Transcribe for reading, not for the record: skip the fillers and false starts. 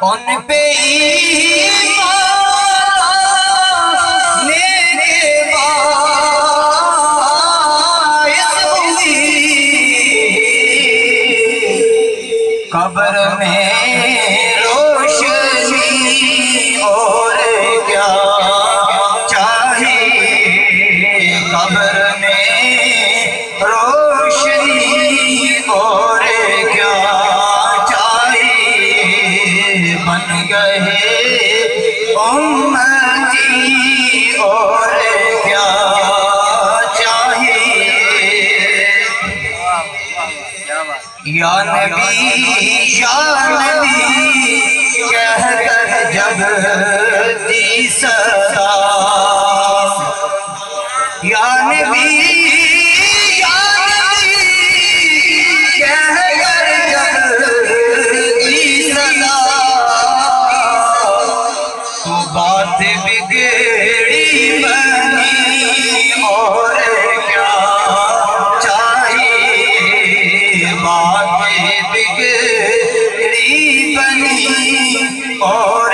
ان پہ ایمان لینے باعث ہوئی قبر میں روشنی اور کیا چاہیے قبر میں روشنی اور کیا چاہیے بن گئے امتی اور کیا چاہیے یا نبی کہہ کر جب دی صدا یا نبی کہہ کر جب دی صدا تو بات بگڑی بنی اور کیا چاہیے بات بگڑی بنی اور